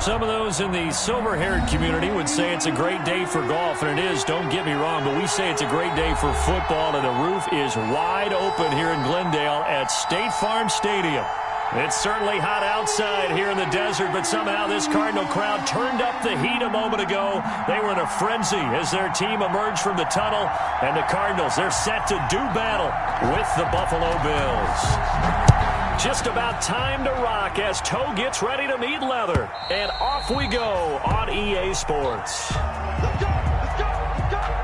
some of those in the silver-haired community would say it's a great day for golf, and it is, don't get me wrong, but we say it's a great day for football, and the roof is wide open here in Glendale at State Farm Stadium. It's certainly hot outside here in the desert, but somehow this Cardinal crowd turned up the heat a moment ago. They were in a frenzy as their team emerged from the tunnel, and the Cardinals, they're set to do battle with the Buffalo Bills. Just about time to rock as Toe gets ready to meet leather. And off we go on EA Sports. Let's go! Let's go! Let's go!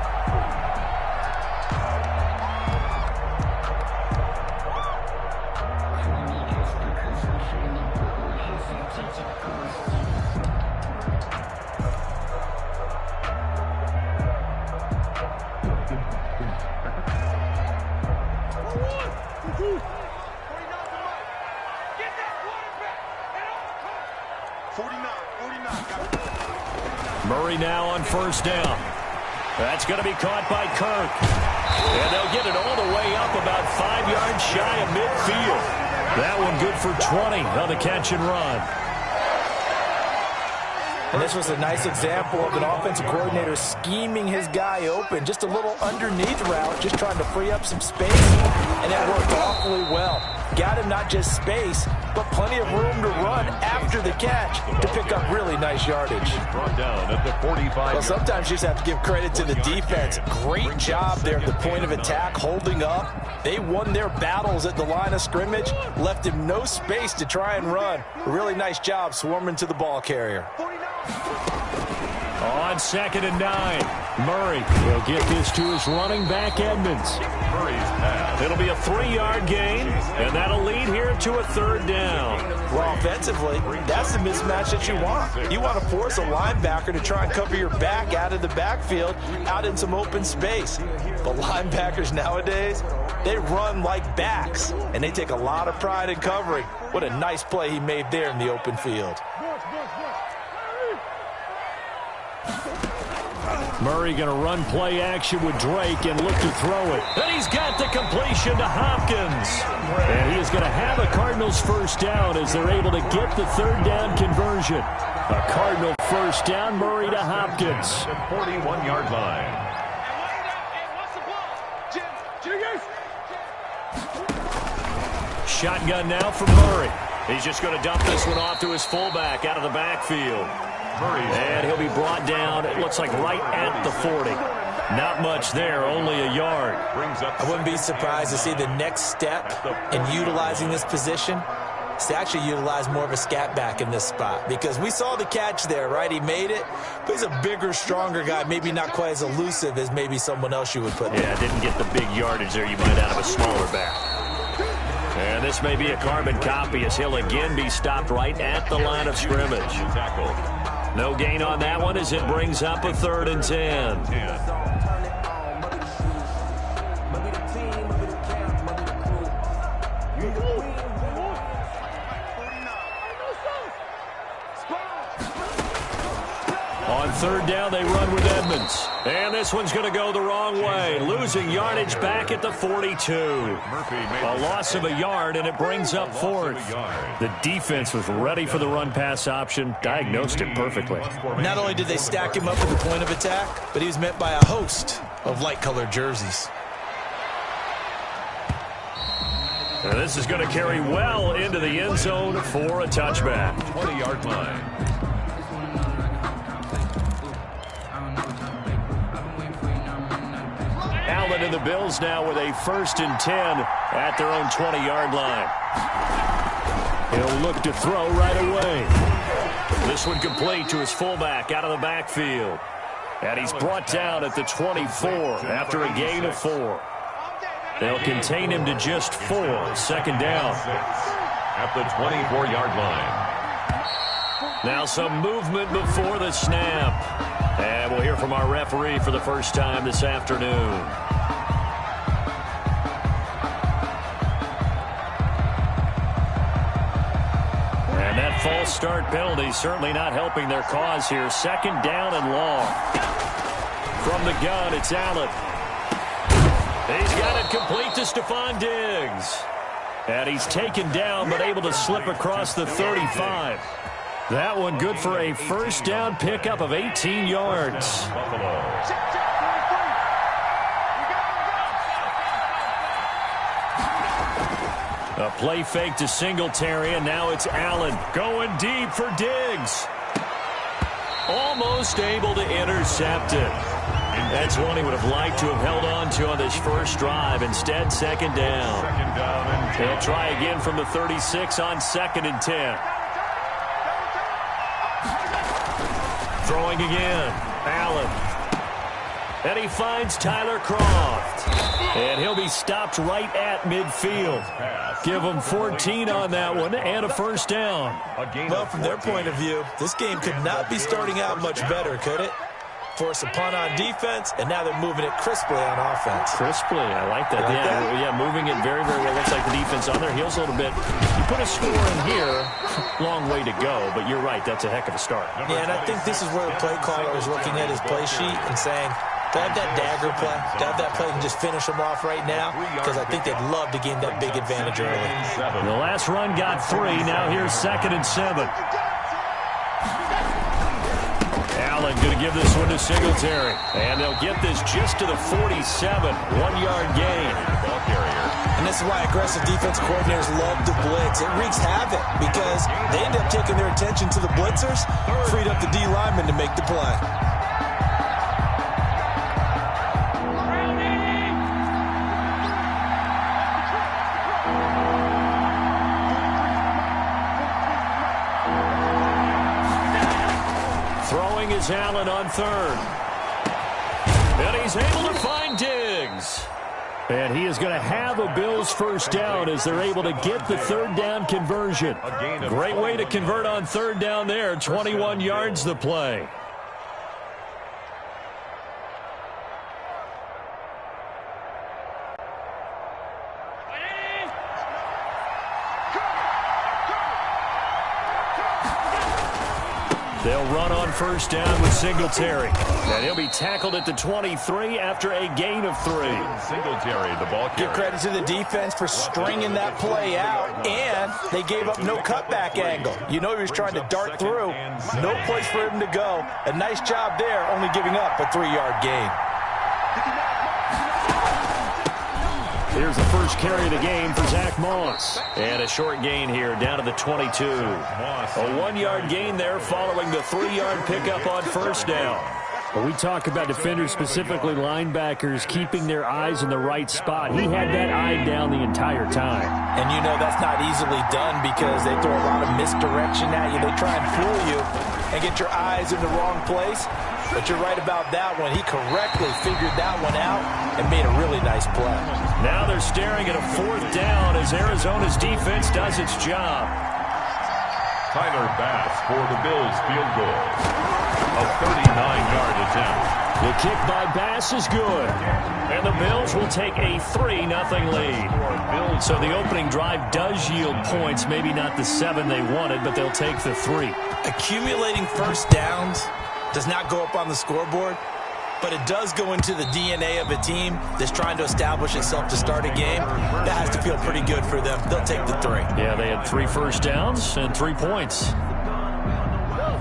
Murray now on first down. That's going to be caught by Kirk. And they'll get it all the way up about 5 yards shy of midfield. That one good for 20 on the catch and run. And this was a nice example of an offensive coordinator scheming his guy open. Just a little underneath route, just trying to free up some space. And it worked awfully well. Got him not just space, but plenty of room to run after the catch to pick up really nice yardage. Brought down at the 45. Well, sometimes you just have to give credit to the defense. Great job there at the point of attack, holding up. They won their battles at the line of scrimmage, left him no space to try and run. A really nice job swarming to the ball carrier. On 2nd and 9, Murray will get this to his running back, Edmonds. Murray's pass. It'll be a 3-yard gain, and that'll lead here to a 3rd down. Well, offensively, that's the mismatch that you want. You want to force a linebacker to try and cover your back out of the backfield, out in some open space. But linebackers nowadays, they run like backs, and they take a lot of pride in covering. What a nice play he made there in the open field. Murray going to run play action with Drake and look to throw it. And he's got the completion to Hopkins. And he is going to have a Cardinals first down as they're able to get the 3rd down conversion. A Cardinal first down, Murray to Hopkins. 41-yard line. Shotgun now for Murray. He's just going to dump this one off to his fullback out of the backfield. And he'll be brought down, it looks like right at the 40. Not much there, only a yard. I wouldn't be surprised to see the next step in utilizing this position is to actually utilize more of a scat back in this spot. Because we saw the catch there, right? He made it, but he's a bigger, stronger guy, maybe not quite as elusive as maybe someone else you would put there. Yeah, didn't get the big yardage there you might out of a smaller back. And this may be a carbon copy as he'll again be stopped right at the line of scrimmage. No gain on that one as it brings up a 3rd and 10. On 3rd down, they run with Edmonds. And this one's going to go the wrong way. Losing yardage back at the 42. A loss of a yard, and it brings up 4th. The defense was ready for the run-pass option, diagnosed it perfectly. Not only did they stack him up at the point of attack, but he was met by a host of light-colored jerseys. And this is going to carry well into the end zone for a touchback. 20-yard line. Allen and the Bills now with a 1st and 10 at their own 20-yard line. He'll look to throw right away. This one complete to his fullback out of the backfield. And he's brought down at the 24 after a gain of 4. They'll contain him to just 4. 2nd down. At the 24-yard line. Now some movement before the snap. And we'll hear from our referee for the first time this afternoon. And that false start penalty certainly not helping their cause here. 2nd down and long. From the gun, it's Allen. He's got it complete to Stephon Diggs. And he's taken down but able to slip across the 35. That one good for a first down pickup of 18 yards. Buffalo. A play fake to Singletary, and now it's Allen going deep for Diggs. Almost able to intercept it. That's one he would have liked to have held on to on this first drive. Instead, second down. They'll try again from the 36 on 2nd and 10. Throwing again. Allen. And he finds Tyler Kroft. And he'll be stopped right at midfield. Give him 14 on that one and a first down. Well, from their point of view, this game could not be starting out much better, could it? Force a punt on defense, and now they're moving it crisply on offense. Crisply, I like that. Yeah, moving it very, very well. Looks like the defense on their heels a little bit. You put a score in here, long way to go, but you're right, that's a heck of a start. Yeah, and I think this is where the play caller is looking at his play sheet and saying, to have that dagger play, to have that play and just finish them off right now, because I think they'd love to gain that big advantage early. The last run got 3. Now here's 2nd and 7. Allen going to give this one to Singletary. And they'll get this just to the 47. 1-yard gain. And this is why aggressive defense coordinators love to blitz. It wreaks havoc because they end up taking their attention to the blitzers, freed up the D lineman to make the play. Is Allen on 3rd. And he's able to find Diggs. And he is going to have a Bills first down as they're able to get the 3rd down conversion. Great way to convert on 3rd down there. 21 yards the play. They'll run on first down with Singletary. And he'll be tackled at the 23 after a gain of 3. Singletary, the ball carrier. Give credit to the defense for stringing that play out, and they gave up no cutback angle. You know he was trying to dart through. No place for him to go. A nice job there, only giving up a 3-yard gain. Here's the first carry of the game for Zach Moss. And a short gain here down to the 22. A 1-yard gain there following the 3-yard pickup on first down. Well, we talk about defenders, specifically linebackers, keeping their eyes in the right spot. He had that eye down the entire time. And you know that's not easily done because they throw a lot of misdirection at you. They try and fool you and get your eyes in the wrong place. But you're right about that one. He correctly figured that one out and made a really nice play. Now they're staring at a 4th down as Arizona's defense does its job. Tyler Bass for the Bills field goal. A 39-yard attempt. The kick by Bass is good. And the Bills will take a 3-0 lead. So the opening drive does yield points. Maybe not the 7 they wanted, but they'll take the 3. Accumulating first downs does not go up on the scoreboard, but it does go into the DNA of a team that's trying to establish itself to start a game. That has to feel pretty good for them. They'll take the 3. Yeah, they had 3 first downs and 3 points.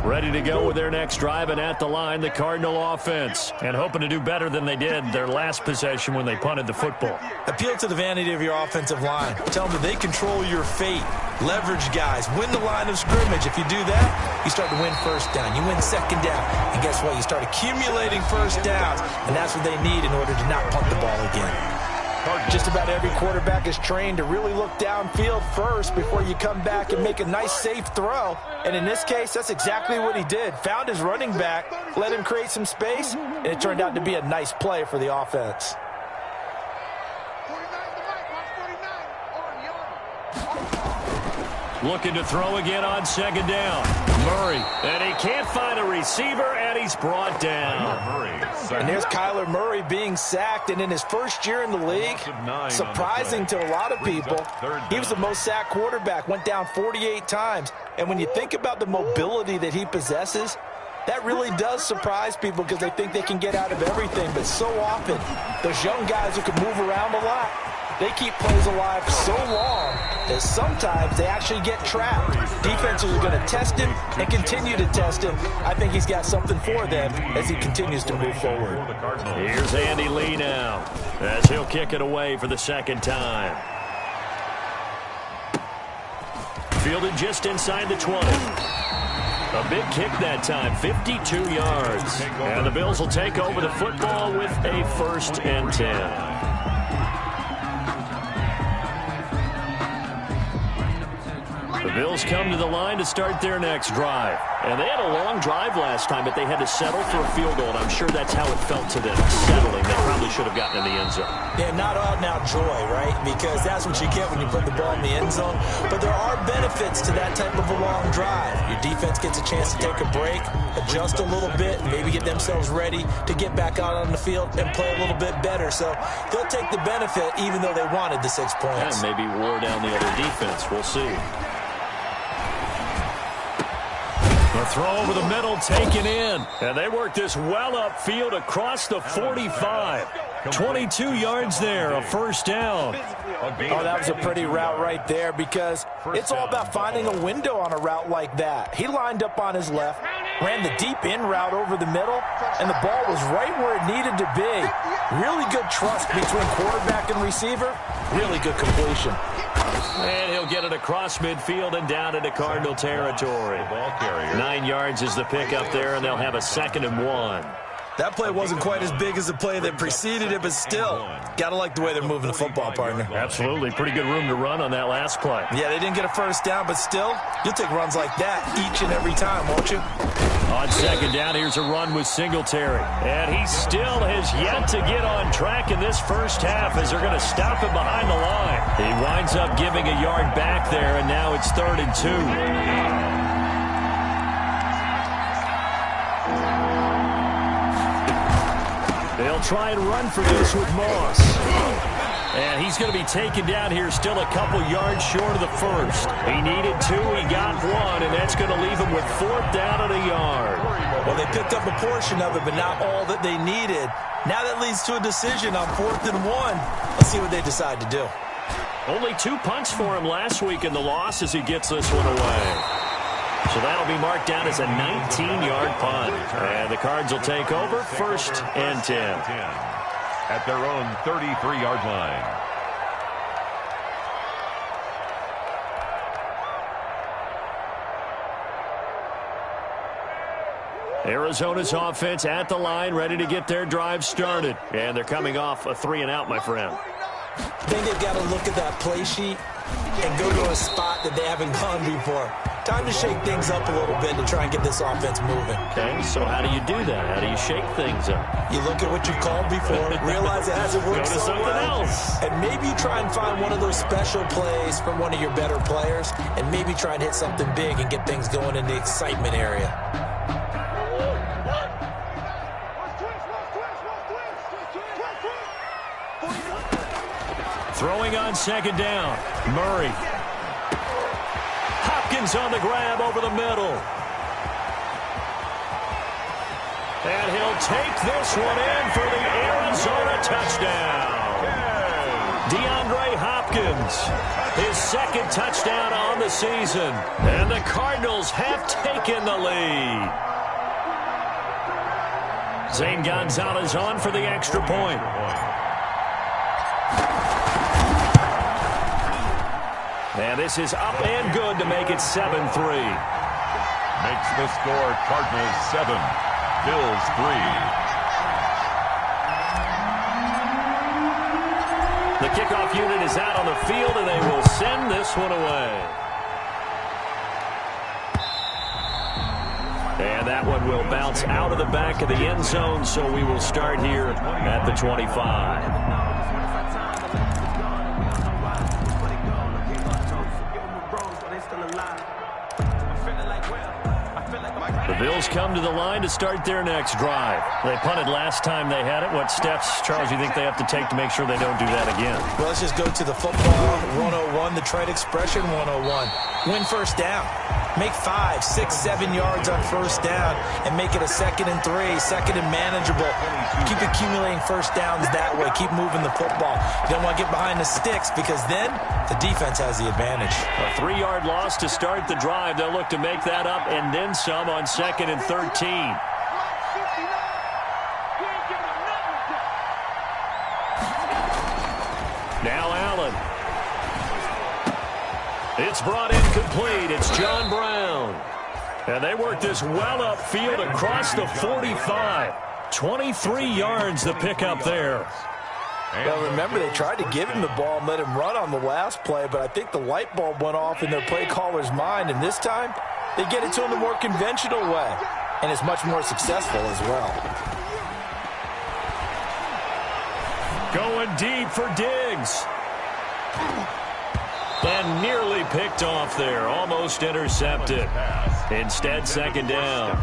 Ready to go with their next drive, and at the line, the Cardinal offense. And hoping to do better than they did their last possession when they punted the football. Appeal to the vanity of your offensive line. Tell them that they control your fate. Leverage guys. Win the line of scrimmage. If you do that, you start to win first down. You win second down. And guess what? You start accumulating first downs. And that's what they need in order to not punt the ball again. Just about every quarterback is trained to really look downfield first before you come back and make a nice, safe throw. And in this case, that's exactly what he did. Found his running back, let him create some space, and it turned out to be a nice play for the offense. Looking to throw again on second down. Murray. And he can't find a receiver, and he's brought down. And there's Kyler Murray being sacked, and in his first year in the league, surprising to a lot of people, he was the most sacked quarterback, went down 48 times. And when you think about the mobility that he possesses, that really does surprise people because they think they can get out of everything. But so often, those young guys who can move around a lot They keep plays alive so long that sometimes they actually get trapped. Defenses are going to test him and continue to test him. I think he's got something for them as he continues to move forward. Here's Andy Lee now as he'll kick it away for the second time. Fielded just inside the 20. A big kick that time, 52 yards. And the Bills will take over the football with a 1st and 10. The Bills come to the line to start their next drive. And they had a long drive last time, but they had to settle for a field goal, and I'm sure that's how it felt to them, settling. They probably should have gotten in the end zone. Yeah, not out-and-out joy, right? Because that's what you get when you put the ball in the end zone. But there are benefits to that type of a long drive. Your defense gets a chance to take a break, adjust a little bit, maybe get themselves ready to get back out on the field and play a little bit better. So they'll take the benefit even though they wanted the 6 points. And maybe wore down the other defense. We'll see. The throw over the middle taken in. And they work this well upfield across the 45. 22 yards there, a 1st down. Oh, that was a pretty route right there because it's all about finding a window on a route like that. He lined up on his left, ran the deep in route over the middle, and the ball was right where it needed to be. Really good trust between quarterback and receiver. Really good completion. And he'll get it across midfield and down into Cardinal territory. 9 yards is the pickup there, and they'll have a 2nd and 1. That play wasn't quite as big as the play that preceded it, but still, got to like the way they're moving the football, partner. Absolutely. Pretty good room to run on that last play. Yeah, they didn't get a 1st down, but still, you'll take runs like that each and every time, won't you? On 2nd down, here's a run with Singletary. And he still has yet to get on track in this first half as they're going to stop him behind the line. He winds up giving a yard back there, and now it's 3rd and 2. They'll try and run for this with Moss. And he's going to be taken down here still a couple yards short of the 1st. He needed 2, he got 1, and that's going to leave him with 4th down and a yard. Well, they picked up a portion of it, but not all that they needed. Now that leads to a decision on 4th and 1. Let's see what they decide to do. Only 2 punts for him last week in the loss as he gets this one away. So that'll be marked down as a 19-yard punt. And the Cards will take over 1st and 10. At their own 33-yard line. Arizona's offense at the line, ready to get their drive started. And they're coming off a 3-and-out, my friend. I think they've got to look at that play sheet and go to a spot that they haven't gone before. Time to shake things up a little bit to try and get this offense moving. Okay, so how do you do that? How do you shake things up? You look at what you called before, realize it hasn't worked Go to something else. and maybe you try and find one of those special plays from one of your better players, and maybe try and hit something big and get things going in the excitement area. Throwing on 2nd down, Murray. Hopkins on the grab over the middle. And he'll take this one in for the Arizona touchdown. DeAndre Hopkins, his 2nd touchdown on the season. And the Cardinals have taken the lead. Zane Gonzalez on for the extra point. And this is up and good to make it 7-3. Makes the score Cardinals 7, Bills 3. The kickoff unit is out on the field, and they will send this one away. And that one will bounce out of the back of the end zone, so we will start here at the 25. The Bills come to the line to start their next drive. They punted last time they had it. What steps, Charles, do you think they have to take to make sure they don't do that again? Well, let's just go to the football 101, the trade expression 101. Win first down. Make 5, 6, 7 yards on first down and make it a 2nd and 3, 2nd and manageable. Keep accumulating first downs that way. Keep moving the football. You don't want to get behind the sticks because then the defense has the advantage. A 3-yard loss to start the drive. They'll look to make that up and then some on 2nd and 13. Now Allen. It's brought in complete. It's John Brown. And they work this well upfield across the 45. 23 yards the pickup there. Well, remember, they tried to give him the ball and let him run on the last play, but I think the light bulb went off in their play caller's mind, and this time they get it to him the more conventional way, and it's much more successful as well. Going deep for Diggs. And nearly picked off there. Almost intercepted. Instead, 2nd down.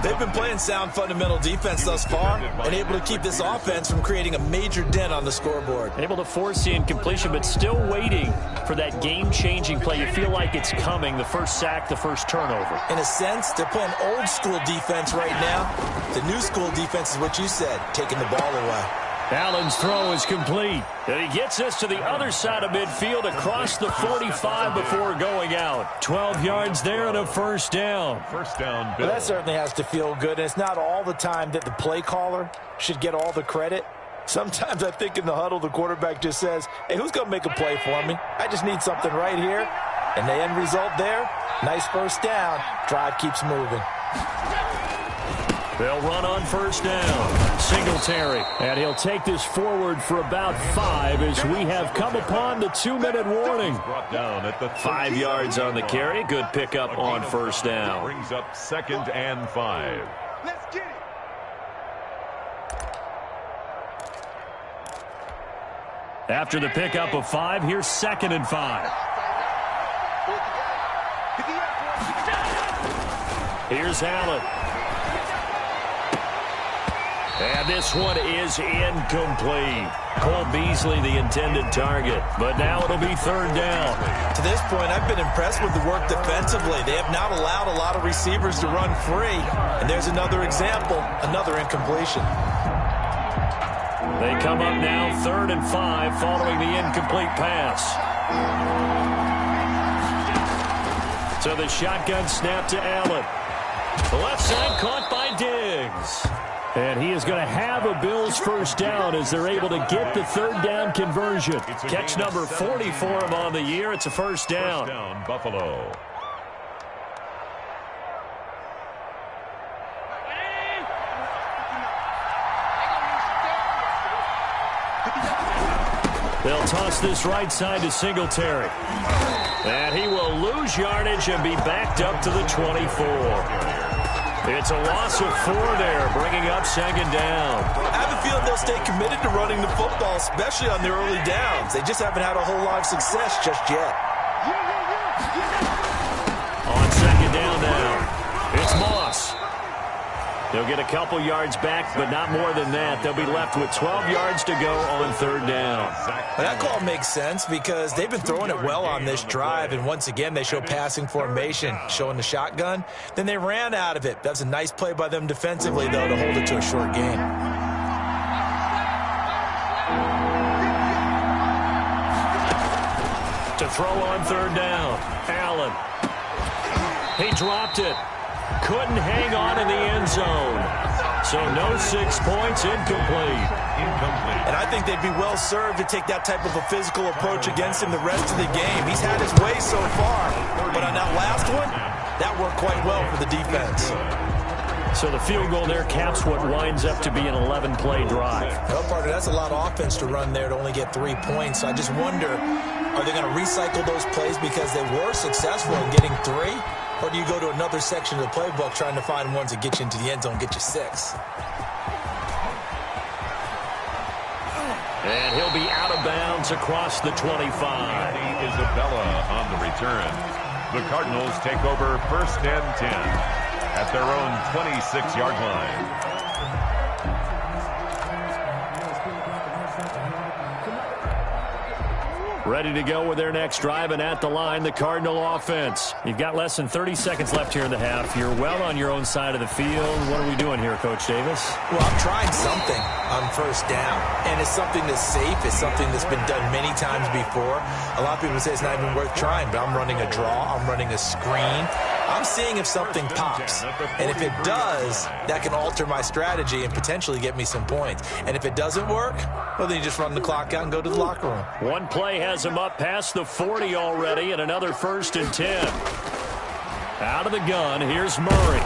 They've been playing sound fundamental defense thus far and able to keep this offense from creating a major dent on the scoreboard. Able to force the incompletion, but still waiting for that game-changing play. You feel like it's coming, the first sack, the first turnover. In a sense, they're playing old-school defense right now. The new school defense is what you said, taking the ball away. Allen's throw is complete. And he gets us to the other side of midfield across the 45 before going out. 12 yards there and a first down. First down, Bill. Well, that certainly has to feel good. And it's not all the time that the play caller should get all the credit. Sometimes I think in the huddle, the quarterback just says, hey, who's going to make a play for me? I just need something right here. And the end result there, nice first down. Drive keeps moving. They'll run on first down. Singletary. And he'll take this forward for about 5 as we have come upon the 2-minute warning. Brought down at the 5 yards on the carry. Good pickup on first down. Brings up 2nd and 5. Let's get it. After the pickup of 5, here's 2nd and 5. Here's Allen. And this one is incomplete. Cole Beasley, the intended target. But now it'll be 3rd down. To this point, I've been impressed with the work defensively. They have not allowed a lot of receivers to run free. And there's another example, another incompletion. They come up now 3rd and 5 following the incomplete pass. So the shotgun snap to Allen. The left side caught by Diggs. And he is going to have a Bills first down as they're able to get the 3rd down conversion. Catch number 40 for him on the year. It's a first down. First down, Buffalo. They'll toss this right side to Singletary. And he will lose yardage and be backed up to the 24. It's a loss of 4 there, bringing up 2nd down. I have a feeling they'll stay committed to running the football, especially on their early downs. They just haven't had a whole lot of success just yet. On 2nd down now, it's Moss. They'll get a couple yards back, but not more than that. They'll be left with 12 yards to go on 3rd down. Well, that call makes sense because they've been throwing it well on this drive, and once again, they show passing formation, showing the shotgun. Then they ran out of it. That was a nice play by them defensively, though, to hold it to a short gain. To throw on 3rd down, Allen. He dropped it. Couldn't hang on in the end zone. So no 6 points, incomplete. And I think they'd be well served to take that type of a physical approach against him the rest of the game. He's had his way so far, but on that last one, that worked quite well for the defense. So the field goal there caps what winds up to be an 11-play drive. Well, partner, that's a lot of offense to run there to only get 3 points. I just wonder, are they going to recycle those plays because they were successful in getting 3? Or do you go to another section of the playbook trying to find ones that get you into the end zone, get you 6? And he'll be out of bounds across the 25. Isabella on the return. The Cardinals take over 1st and 10. at their own 26-yard line. Ready to go with their next drive, and at the line, the Cardinal offense. You've got less than 30 seconds left here in the half. You're well on your own side of the field. What are we doing here, Coach Davis? Well, I'm trying something on first down, and it's something that's safe. It's something that's been done many times before. A lot of people say it's not even worth trying, but I'm running a draw. I'm running a screen. I'm seeing if something pops, and if it does, that can alter my strategy and potentially get me some points. And if it doesn't work, well, then you just run the clock out and go to the locker room. One play has him up past the 40 already, and another 1st and 10. Out of the gun, here's Murray.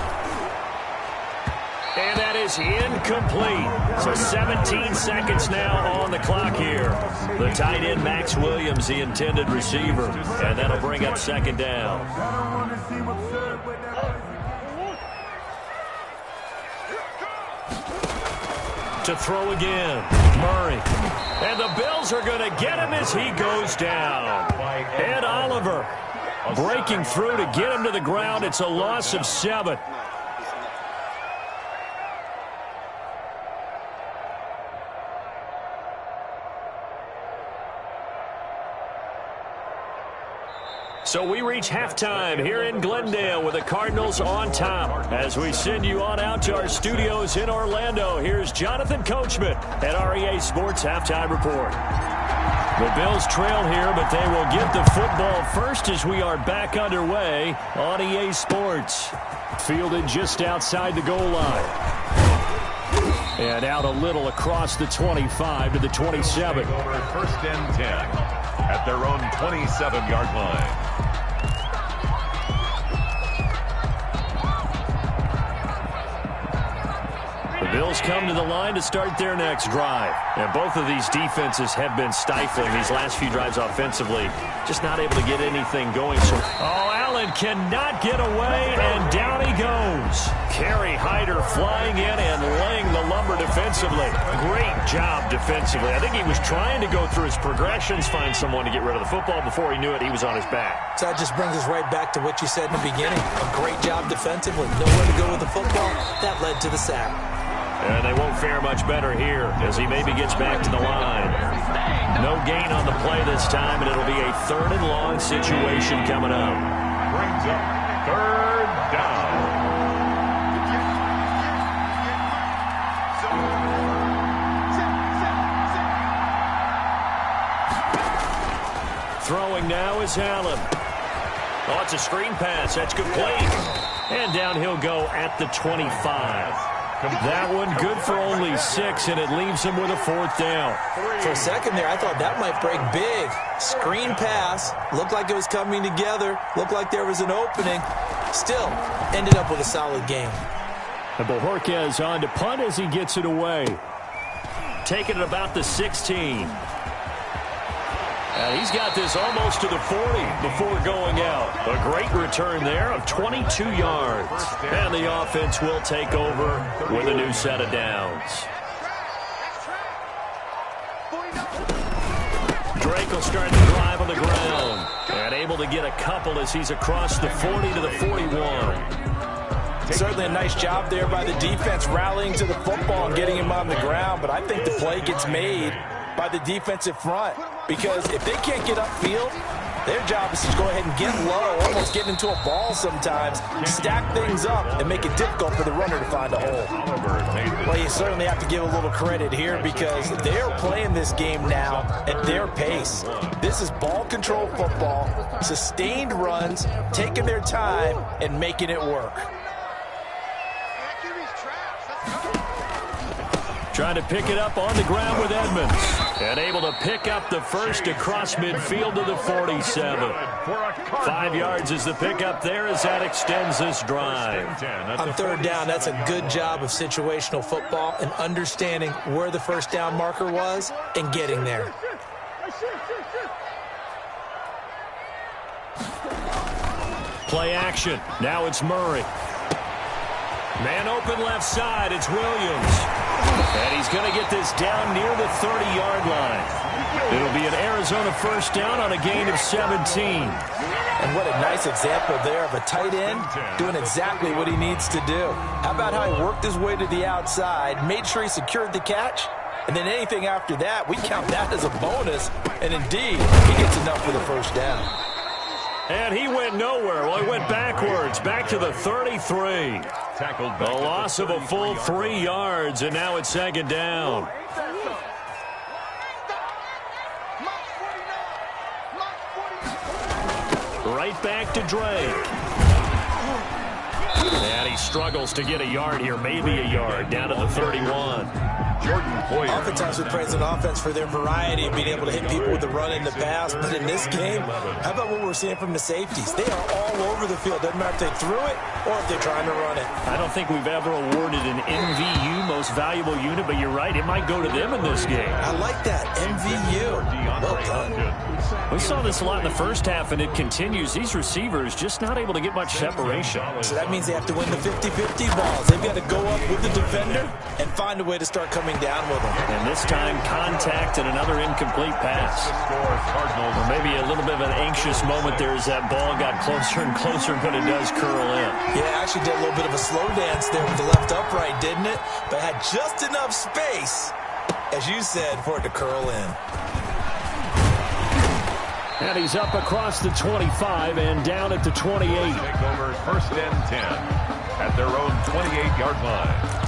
And that is incomplete. So 17 seconds now on the clock here. The tight end, Max Williams, the intended receiver. And that'll bring up 2nd down. To throw again, Murray. And the Bills are going to get him as he goes down. Ed Oliver breaking through to get him to the ground. It's a loss of 7. So we reach halftime here in Glendale with the Cardinals on top. As we send you on out to our studios in Orlando, here's Jonathan Coachman at REA Sports Halftime Report. The Bills trail here, but they will get the football first as we are back underway on EA Sports. Fielded just outside the goal line. And out a little across the 25 to the 27. Over 1st and 10 at their own 27-yard line. Bills come to the line to start their next drive. And both of these defenses have been stifling these last few drives offensively. Just not able to get anything going. So, Allen cannot get away, and down he goes. Kerry Hyder flying in and laying the lumber defensively. Great job defensively. I think he was trying to go through his progressions, find someone to get rid of the football. Before he knew it, he was on his back. So that just brings us right back to what you said in the beginning. A great job defensively. Nowhere to go with the football. That led to the sack. And they won't fare much better here as he maybe gets back to the line. No gain on the play this time, and it'll be a 3rd and long situation coming up. Brings up 3rd down. Throwing now is Allen. Oh, it's a screen pass. That's complete. And down he'll go at the 25. That one good for only 6, and it leaves him with a 4th down. For a second there, I thought that might break big. Screen pass. Looked like it was coming together. Looked like there was an opening. Still, ended up with a solid game. And Bojorquez on to punt as he gets it away. Taking it about the 16. And he's got this almost to the 40 before going out. A great return there of 22 yards. And the offense will take over with a new set of downs. Drake will start the drive on the ground. And able to get a couple as he's across the 40 to the 41. Certainly a nice job there by the defense rallying to the football and getting him on the ground. But I think the play gets made by the defensive front, because if they can't get upfield, their job is to go ahead and get low, almost get into a ball sometimes, stack things up, and make it difficult for the runner to find a hole. Well, you certainly have to give a little credit here because they're playing this game now at their pace. This is ball control football, sustained runs, taking their time, and making it work. Trying to pick it up on the ground with Edmonds. And able to pick up the first across midfield to the 47. 5 yards is the pickup there as that extends this drive. On 3rd down, that's a good job of situational football and understanding where the first down marker was and getting there. Play action. Now it's Murray. Man open left side. It's Williams. And he's going to get this down near the 30-yard line. It'll be an Arizona first down on a gain of 17. And what a nice example there of a tight end doing exactly what he needs to do. How about how he worked his way to the outside, made sure he secured the catch, and then anything after that, we count that as a bonus. And indeed, he gets enough for the first down. And he went nowhere. Well, he went backwards, back to the 33. Tackled A loss of a full 3 yards, and now it's second down. Right back to Drake. And he struggles to get a yard here, maybe a yard, down to the 31. Jordan Poyer. Oftentimes we praise an offense for their variety of being able to hit people with the run and the pass, but in this game, how about what we're seeing from the safeties? They are all over the field. Doesn't matter if they threw it or if they're trying to run it. I don't think we've ever awarded an MVU, most valuable unit, but you're right, it might go to them in this game. I like that, MVU. Well done. We saw this a lot in the first half, and it continues. These receivers just not able to get much separation. So that means they have to win the 50-50 balls. They've got to go up with the defender and find a way to start coming down with them. And this time, contact and another incomplete pass. Or maybe a little bit of an anxious moment there as that ball got closer and closer, but it does curl in. Yeah, actually did a little bit of a slow dance there with the left upright, didn't it? But had just enough space, as you said, for it to curl in. And he's up across the 25 and down at the 28. Take over first and 10 at their own 28-yard line.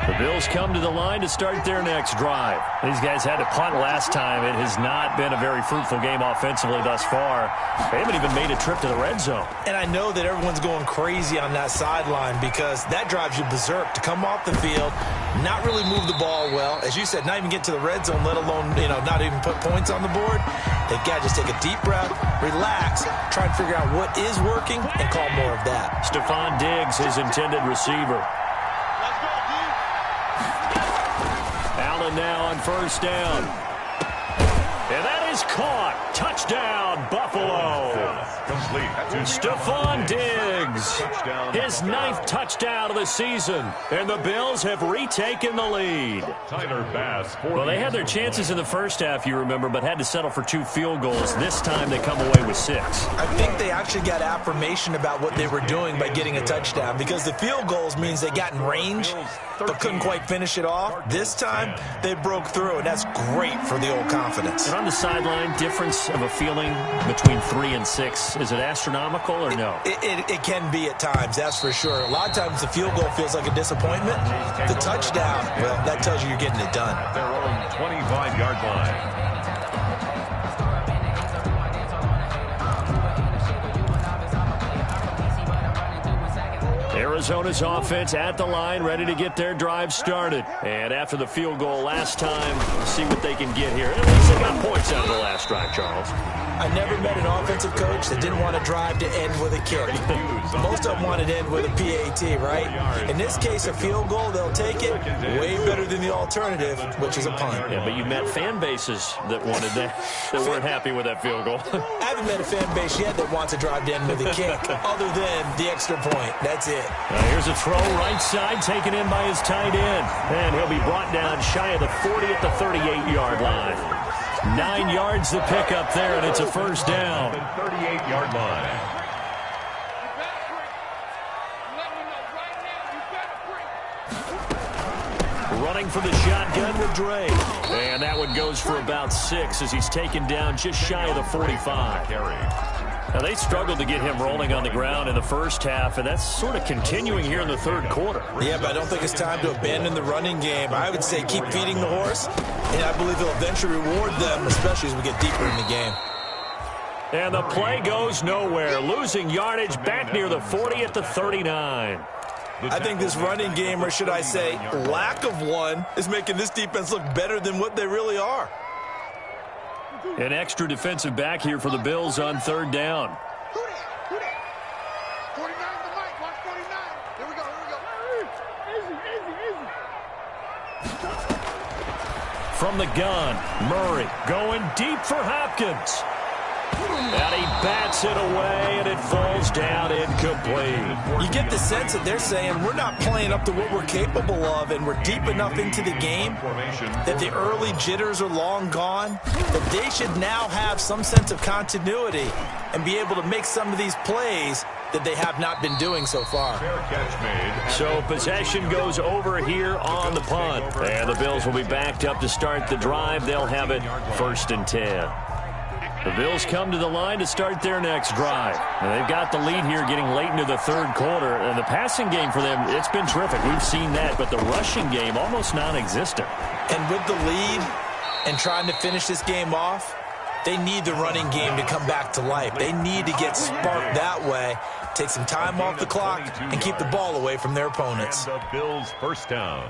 The Bills come to the line to start their next drive. These guys had to punt last time. It has not been a very fruitful game offensively thus far. They haven't even made a trip to the red zone. And I know that everyone's going crazy on that sideline because that drives you berserk to come off the field, not really move the ball well. As you said, not even get to the red zone, let alone, not even put points on the board. They've got to just take a deep breath, relax, try and figure out what is working, and call more of that. Stephon Diggs, his intended receiver. Allen now on first down. And that is caught. Touchdown, Buffalo. Complete to Stephon Diggs. His 9th touchdown of the season. And the Bills have retaken the lead. Tyler Bass. Well, they had their chances in the first half, you remember, but had to settle for 2 field goals. This time they come away with 6. I think they actually got affirmation about what they were doing by getting a touchdown because the field goals means they got in range but couldn't quite finish it off. This time, they broke through, and that's great for the old confidence. And on the sideline, difference of a feeling between 3 and 6, is it astronomical or no? It can be at times, that's for sure. A lot of times the field goal feels like a disappointment. The touchdown, well, that tells you you're getting it done. Their own 25-yard line. Arizona's offense at the line, ready to get their drive started. And after the field goal last time, see what they can get here. At least they got points out of the last drive, Charles. I never met an offensive coach that didn't want to drive to end with a kick. Most of them wanted to end with a PAT, right? In this case, a field goal, they'll take it. Way better than the alternative, which is a punt. Yeah, but you met fan bases that wanted that weren't happy with that field goal. I haven't met a fan base yet that wants to drive to end with a kick, other than the extra point. That's it. Now here's a throw right side, taken in by his tight end. And he'll be brought down shy of the 40 at the 38-yard line. 9 yards to pick up there, and it's a first down. 38-yard line. Running for the shotgun with Drake. And that one goes for about 6 as he's taken down just shy of the 45. Now, they struggled to get him rolling on the ground in the first half, and that's sort of continuing here in the third quarter. Yeah, but I don't think it's time to abandon the running game. I would say keep feeding the horse, and I believe he'll eventually reward them, especially as we get deeper in the game. And the play goes nowhere, losing yardage back near the 40 at the 39. I think this running game, or should I say lack of one, is making this defense look better than what they really are. An extra defensive back here for the Bills on third down. Who that? 49 the mic. Watch 49. Here we go. From the gun, Murray going deep for Hopkins. And he bats it away, and it falls down incomplete. You get the sense that they're saying we're not playing up to what we're capable of, and we're deep enough into the game that the early jitters are long gone, that they should now have some sense of continuity and be able to make some of these plays that they have not been doing so far. So possession goes over here on the punt. And the Bills will be backed up to start the drive. They'll have it 1st and 10. The Bills come to the line to start their next drive. And they've got the lead here getting late into the 3rd quarter. And the passing game for them, it's been terrific. We've seen that. But the rushing game, almost non-existent. And with the lead and trying to finish this game off, they need the running game to come back to life. They need to get sparked that way, take some time off the clock, and keep the ball away from their opponents. And the Bills' 1st down.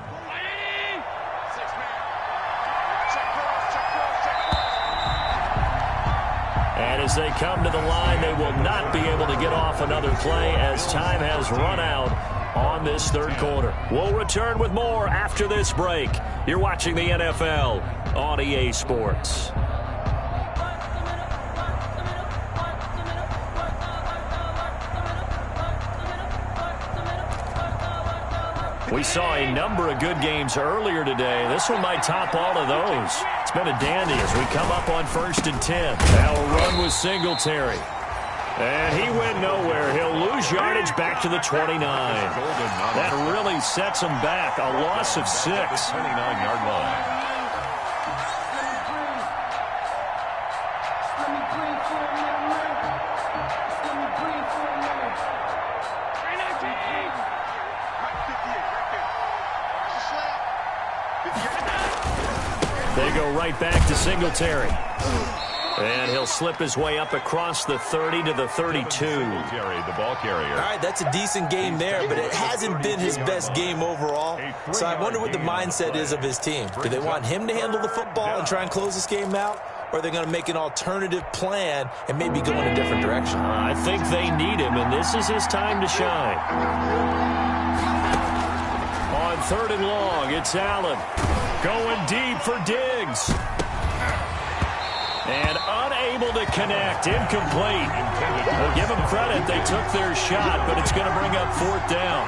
And as they come to the line, they will not be able to get off another play as time has run out on this 3rd quarter. We'll return with more after this break. You're watching the NFL on EA Sports. We saw a number of good games earlier today. This one might top all of those. It's been a dandy as we come up on 1st and 10. Now a run with Singletary. And he went nowhere. He'll lose yardage back to the 29. That really sets him back. A loss of 6. 29-yard line. They go right back to Singletary. And he'll slip his way up across the 30 to the 32. Singletary, the ball carrier. All right, that's a decent game there, but it hasn't been his best game overall. So I wonder what the mindset is of his team. Do they want him to handle the football and try and close this game out? Or are they going to make an alternative plan and maybe go in a different direction? I think they need him, and this is his time to shine. On 3rd and long, it's Allen. Going deep for Diggs. And unable to connect. Incomplete. We'll give them credit. They took their shot, but it's going to bring up 4th down.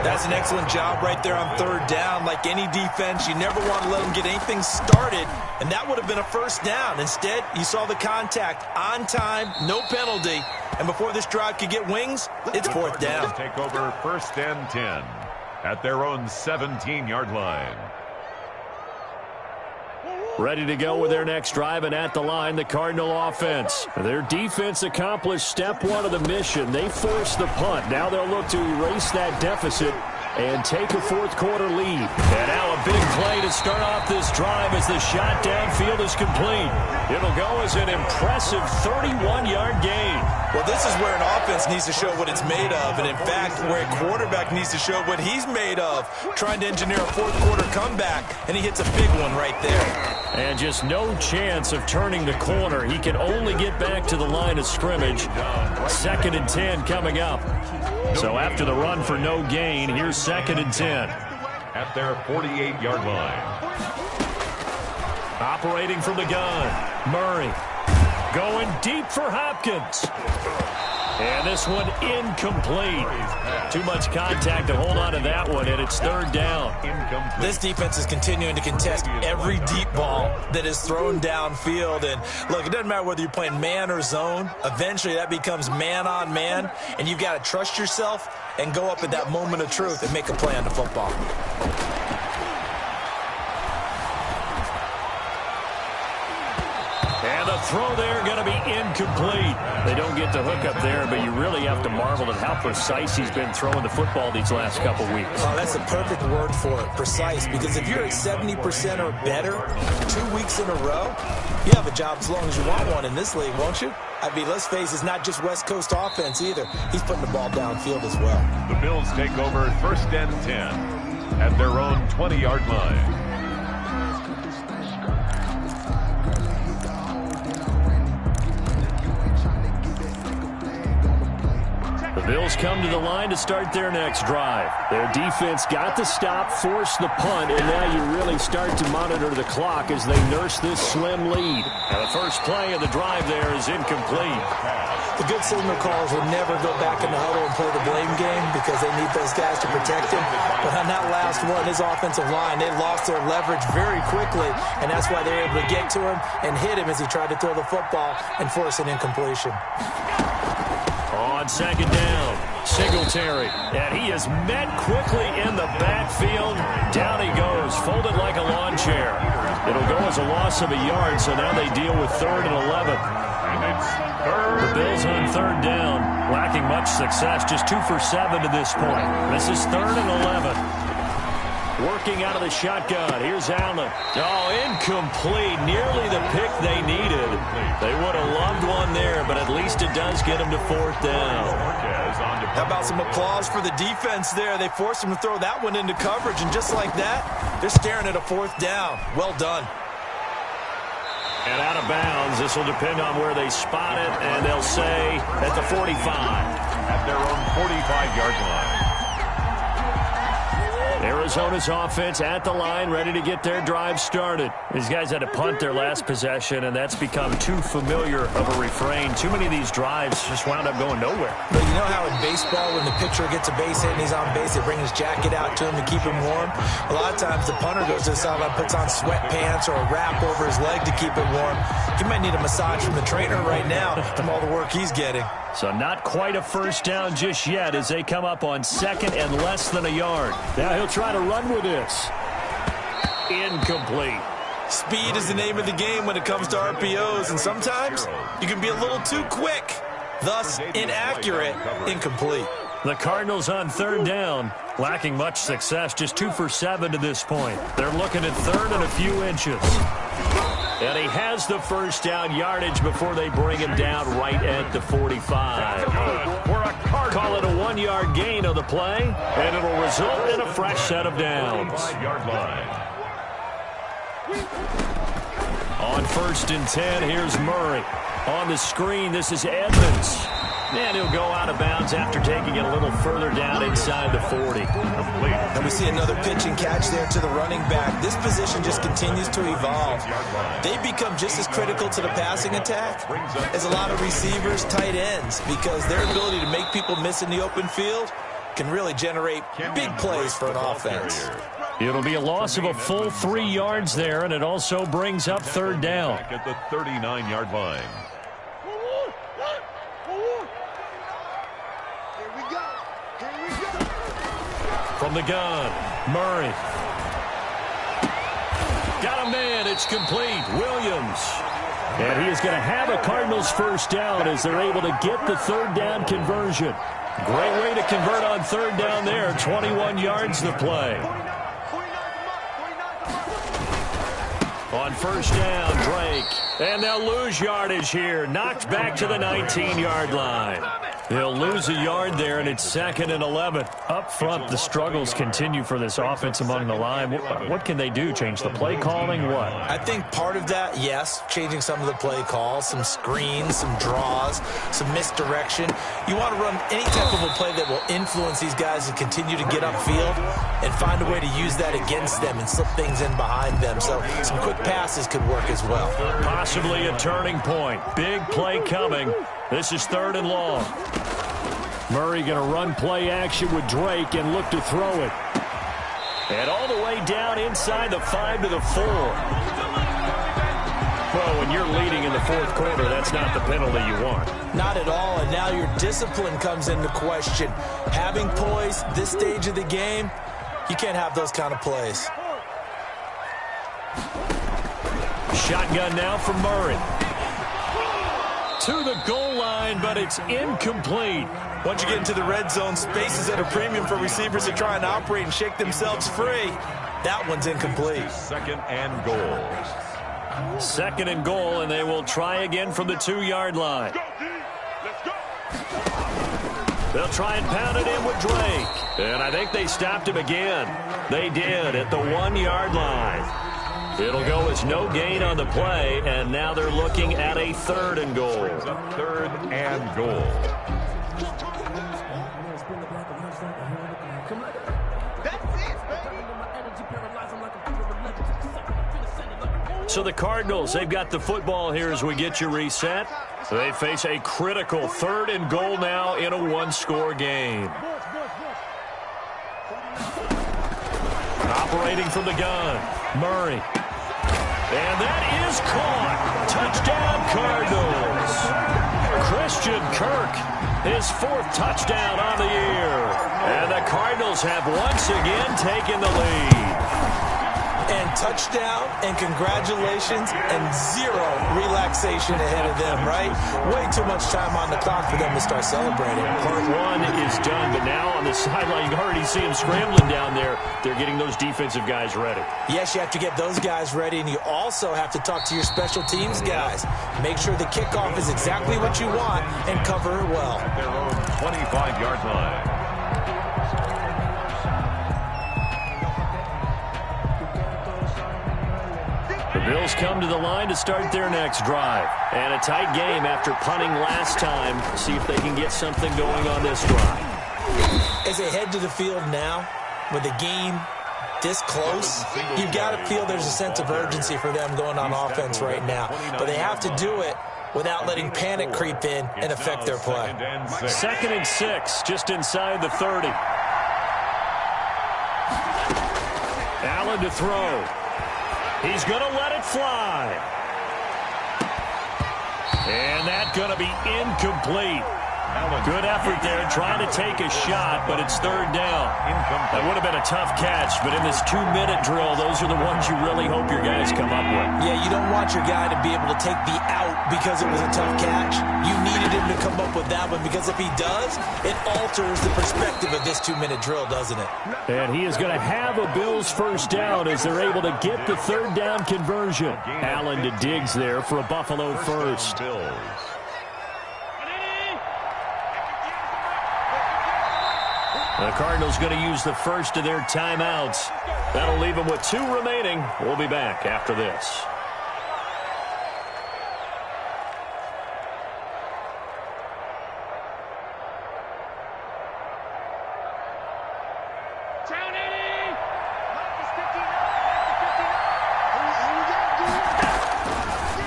That's an excellent job right there on 3rd down. Like any defense, you never want to let them get anything started, and that would have been a 1st down. Instead, you saw the contact on time, no penalty, and before this drive could get wings, it's 4th down. Take over 1st and 10 at their own 17-yard line. Ready to go with their next drive, and at the line, the Cardinal offense. Their defense accomplished step 1 of the mission. They forced the punt. Now they'll look to erase that deficit and take a 4th quarter lead. And now a big play to start off this drive as the shot downfield is complete. It'll go as an impressive 31-yard gain. Well, this is where an offense needs to show what it's made of, and in fact, where a quarterback needs to show what he's made of, trying to engineer a 4th quarter comeback, and he hits a big one right there. And just no chance of turning the corner. He can only get back to the line of scrimmage. 2nd and 10 coming up. So after the run for no gain, here's 2nd and 10. At their 48-yard line. Operating from the gun, Murray. Going deep for Hopkins. And this one incomplete. Too much contact to hold on to that one, and it's 3rd down. This defense is continuing to contest every deep ball that is thrown downfield. And look, it doesn't matter whether you're playing man or zone. Eventually that becomes man on man, and you've got to trust yourself and go up at that moment of truth and make a play on the football. And the throw there going to be incomplete. They don't get the hook up there, but you really have to marvel at how precise he's been throwing the football these last couple weeks. Oh, that's the perfect word for it, precise, because if you're at 70% or better 2 weeks in a row, you have a job as long as you want one in this league, won't you? I mean, let's face it, it's not just West Coast offense either. He's putting the ball downfield as well. The Bills take over 1st and 10 at their own 20-yard line. The Bills come to the line to start their next drive. Their defense got the stop, forced the punt, and now you really start to monitor the clock as they nurse this slim lead. Now the first play of the drive there is incomplete. The good signal callers will never go back in the huddle and play the blame game because they need those guys to protect him. But on that last one, his offensive line, they lost their leverage very quickly, and that's why they were able to get to him and hit him as he tried to throw the football and force an incompletion. On second down, Singletary, and he is met quickly in the backfield. Down he goes, folded like a lawn chair. It'll go as a loss of a yard, so now they deal with 3rd and 11. The Bills on 3rd down, lacking much success, just 2 for 7 to this point. This is 3rd and 11. Working out of the shotgun. Here's Allen. Oh, incomplete. Nearly the pick they needed. They would have loved one there, but at least it does get them to 4th down. How about some applause for the defense there? They forced him to throw that one into coverage, and just like that, they're staring at a 4th down. Well done. And out of bounds. This will depend on where they spot it, and they'll say at the 45. At their own 45-yard line. Arizona's offense at the line, ready to get their drive started. These guys had to punt their last possession, and that's become too familiar of a refrain. Too many of these drives just wound up going nowhere. But you know how in baseball, when the pitcher gets a base hit and he's on base, they bring his jacket out to him to keep him warm? A lot of times the punter goes to the sideline, puts on sweatpants or a wrap over his leg to keep it warm. He might need a massage from the trainer right now from all the work he's getting. So not quite a first down just yet as they come up on 2nd and less than a yard. Now he'll try to run with this. Incomplete. Speed is the name of the game when it comes to RPOs, and sometimes you can be a little too quick. Thus, inaccurate, incomplete. The Cardinals on 3rd down, lacking much success, just 2 for 7 to this point. They're looking at 3rd and a few inches. And he has the first down yardage before they bring him down right at the 45. Call it a 1-yard gain on the play, and it'll result in a fresh set of downs. On 1st and 10, here's Murray. On the screen, this is Edmonds. And he'll go out of bounds after taking it a little further down inside the 40. And we see another pitch and catch there to the running back. This position just continues to evolve. They become just as critical to the passing attack as a lot of receivers, tight ends, because their ability to make people miss in the open field can really generate big plays for an offense. It'll be a loss of a full 3 yards there, and it also brings up 3rd down. At the 39-yard line. From the gun, Murray. Got a man, it's complete. Williams. And he is going to have a Cardinals first down as they're able to get the 3rd down conversion. Great way to convert on 3rd down there. 21 yards to play. On 1st down, Drake. And they'll lose yardage here. Knocked back to the 19-yard line. They'll lose a yard there, and it's 2nd and 11. Up front, the struggles continue for this offense among the line. What can they do? Change the play calling? What? I think part of that, yes, changing some of the play calls, some screens, some draws, some misdirection. You want to run any type of a play that will influence these guys to continue to get upfield and find a way to use that against them and slip things in behind them. So some quick passes could work as well. Possibly a turning point. Big play coming. This is 3rd and long. Murray going to run play action with Drake and look to throw it. And all the way down inside the 5 to the 4. Well, when you're leading in the 4th quarter, that's not the penalty you want. Not at all, and now your discipline comes into question. Having poise this stage of the game, you can't have those kind of plays. Shotgun now from Murray. To the goal line, but it's incomplete. Once you get into the red zone, space is at a premium for receivers that try and operate and shake themselves free. That one's incomplete. 2nd and goal. 2nd and goal, and they will try again from the 2-yard line. They'll try and pound it in with Drake. And I think they stopped him again. They did at the 1-yard line. It'll go as no gain on the play, and now they're looking at a 3rd and goal. 3rd and goal. So the Cardinals, they've got the football here as we get you reset. They face a critical 3rd and goal now in a one-score game. Operating from the gun, Murray. And that is caught. Touchdown, Cardinals. Christian Kirk, his 4th touchdown on the year. And the Cardinals have once again taken the lead. And touchdown, and congratulations, and 0 relaxation ahead of them, right? Way too much time on the clock for them to start celebrating. Part 1 is done, but now on the sideline, you can already see them scrambling down there. They're getting those defensive guys ready. Yes, you have to get those guys ready, and you also have to talk to your special teams guys. Make sure the kickoff is exactly what you want and cover it well. At their own 25-yard line. The Bills come to the line to start their next drive. And a tight game after punting last time. See if they can get something going on this drive. As they head to the field now, with the game this close, you've got to feel there's a sense of urgency for them going on offense right now. But they have to do it without letting panic creep in and affect their play. 2nd and 6, just inside the 30. Allen to throw. He's going to let it fly. And that's going to be incomplete. Good effort there, trying to take a shot, but it's 3rd down. That would have been a tough catch, but in this 2-minute drill, those are the ones you really hope your guys come up with. Yeah, you don't want your guy to be able to take the out because it was a tough catch. You needed him to come up with that one, because if he does, it alters the perspective of this 2-minute drill, doesn't it? And he is going to have a Bills first down as they're able to get the 3rd down conversion. Allen to Diggs there for a Buffalo first. The Cardinals going to use the first of their timeouts. That'll leave them with 2 remaining. We'll be back after this.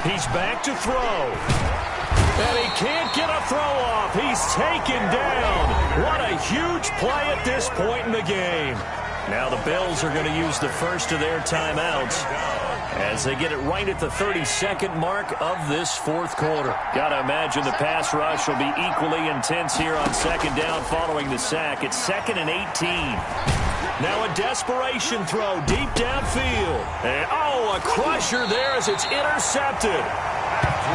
He's back to throw. And he can't get a throw off. He's taken down. What a huge play at this point in the game. Now the Bills are going to use the first of their timeouts as they get it right at the 32nd mark of this 4th quarter. Got to imagine the pass rush will be equally intense here on 2nd down following the sack. It's 2nd and 18. Now a desperation throw deep downfield. And, a crusher there as it's intercepted.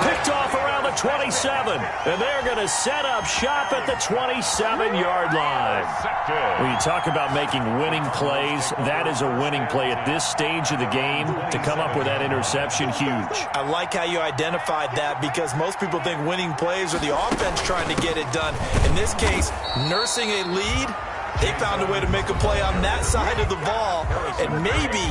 Picked off around the 27. And they're going to set up shop at the 27-yard line. When you talk about making winning plays, that is a winning play at this stage of the game. To come up with that interception, huge. I like how you identified that, because most people think winning plays are the offense trying to get it done. In this case, nursing a lead, they found a way to make a play on that side of the ball and maybe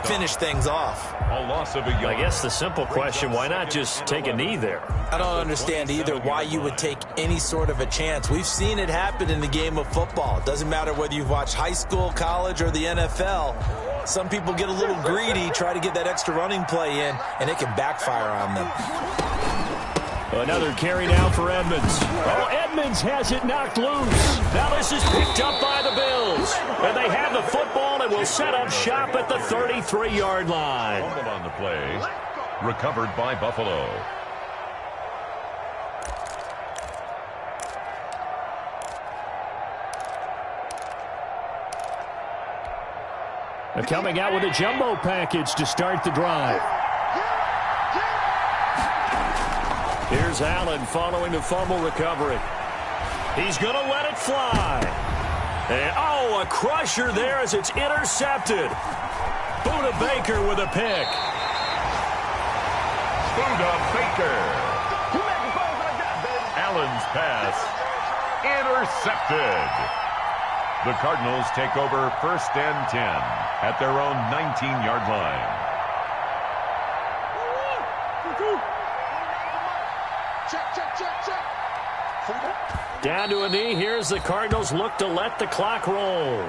finish things off. I guess the simple question, why not just take a knee there? I don't understand either why you would take any sort of a chance. We've seen it happen in the game of football. It doesn't matter whether you've watched high school, college, or the NFL. Some people get a little greedy, try to get that extra running play in, and it can backfire on them. Another carry now for Edmonds. Edmonds has it knocked loose. Now this is picked up by the Bills. And they have the football and will set up shop at the 33-yard line. Fumble on the play. Recovered by Buffalo. And coming out with a jumbo package to start the drive. Here's Allen following the fumble recovery. He's going to let it fly. And, a crusher there as it's intercepted. Budda Baker with a pick. Budda Baker. Allen's pass intercepted. The Cardinals take over 1st and 10 at their own 19-yard line. Down to a knee. Here's the Cardinals look to let the clock roll.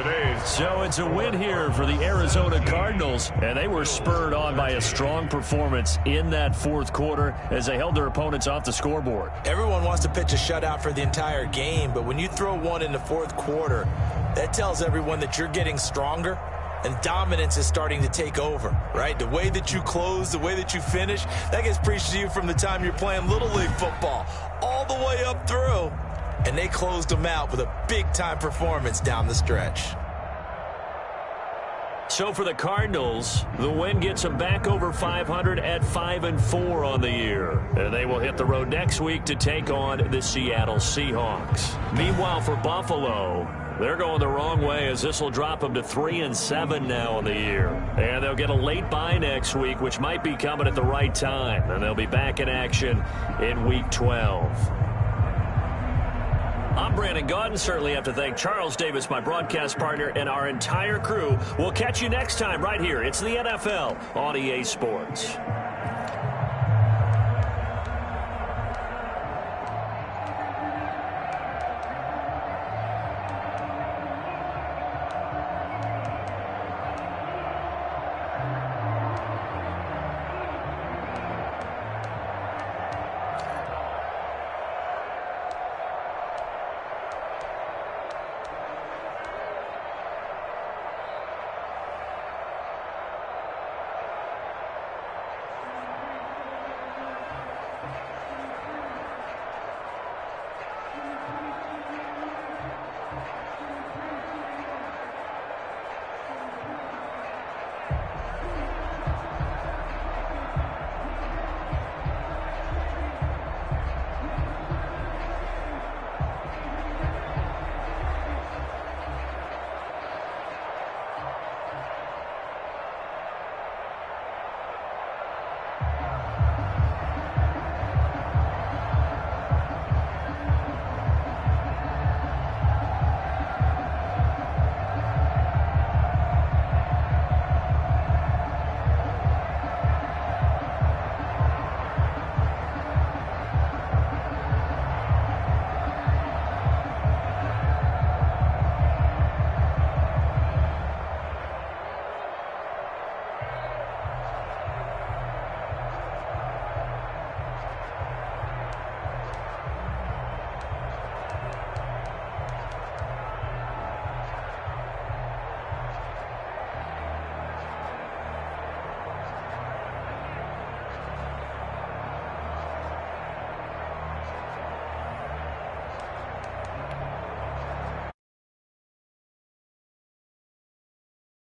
today's. So it's a win here for the Arizona Cardinals, and they were spurred on by a strong performance in that fourth quarter as they held their opponents off the scoreboard. Everyone wants to pitch a shutout for the entire game, but when you throw one in the fourth quarter, that tells everyone that you're getting stronger and dominance is starting to take over, right? The way that you close, the way that you finish, that gets preached to you from the time you're playing Little League football all the way up through. And they closed them out with a big-time performance down the stretch. So for the Cardinals, the win gets them back over 500 at 5-4 on the year. And they will hit the road next week to take on the Seattle Seahawks. Meanwhile, for Buffalo, they're going the wrong way as this will drop them to 3-7 now on the year. And they'll get a late bye next week, which might be coming at the right time. And they'll be back in action in Week 12. I'm Brandon Gaudin. Certainly have to thank Charles Davis, my broadcast partner, and our entire crew. We'll catch you next time right here. It's the NFL on EA Sports.